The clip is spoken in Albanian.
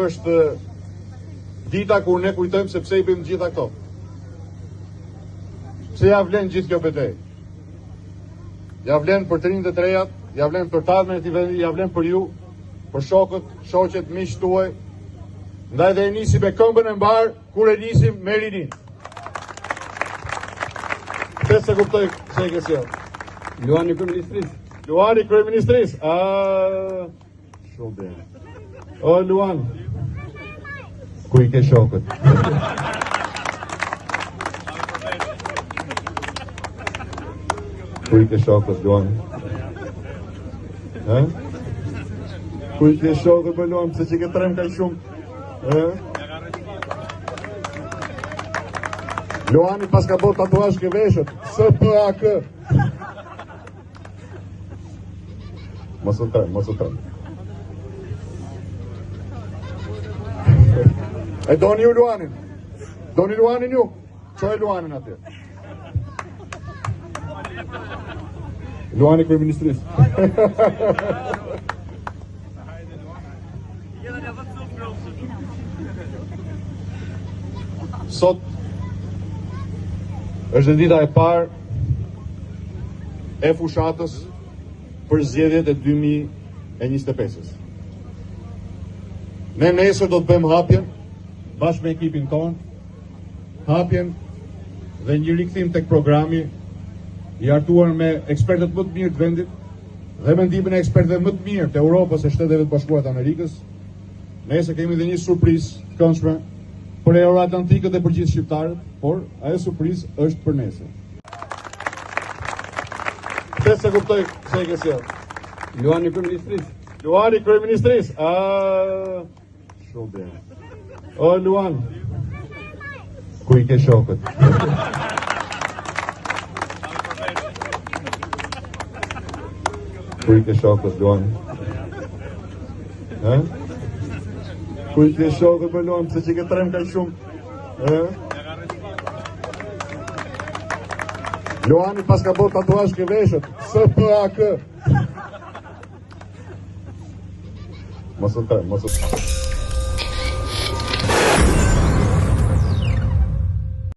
është dita kur ne kujtojmë se pse i bëjmë gjitha këto. Pse ja vlen gjithë kjo betejë? Ja vlen për të rinjtë dhe të rejat, ja vlen për tatmen e këtij vendi, ja vlen për ju, për shokët, shoqet, miqtë tuaj. Ndaj dhe e nisim me këmbën e mbar kur e nisim me rinin. Pse se kuptoj se e ke sjell. Luani kryeministrisë. Luani kryeministrisë. Shumë bene. O Luan, ku i ke shokët? Ku i ke shokët, Luan? Ku i ke shokët, për Luan, pëse që ke trem ka shumë? Luani pas ka bërë tatuazh ke veshët, SPAK. Mos u trem. E doni ju Luanin? Doni Luanin ju? Qoj Luanin atje. Luani kryeministrisë. Sot është dita e parë e fushatës për zgjedhjet e 2025-s. Ne nesër do të bëjmë hapjen bashkë me ekipin ton, hapjen dhe një rikthim tek programi i hartuar me ekspertët më të mirë të vendit dhe mendimin e ekspertëve më të mirë të Europës e Shteteve të Bashkuara të Amerikës. Nesër kemi dhe një surprizë të këndshme për Euroatlantikët dhe për gjithë shqiptarët, por ajo surprizë është për nesër. Pse se kuptoj se e ke sjell. Luani kryeministrisë. Luani kryeministrisë. Shumë bene. O Luan, ku i ke shokët? Ku i ke shokët, Luan? Ku i ke shokët, për Luan, pëse që ke trem ka shumë? Luani pas ka bërë tatuazh ke veshët, SPAK. Mos u trem.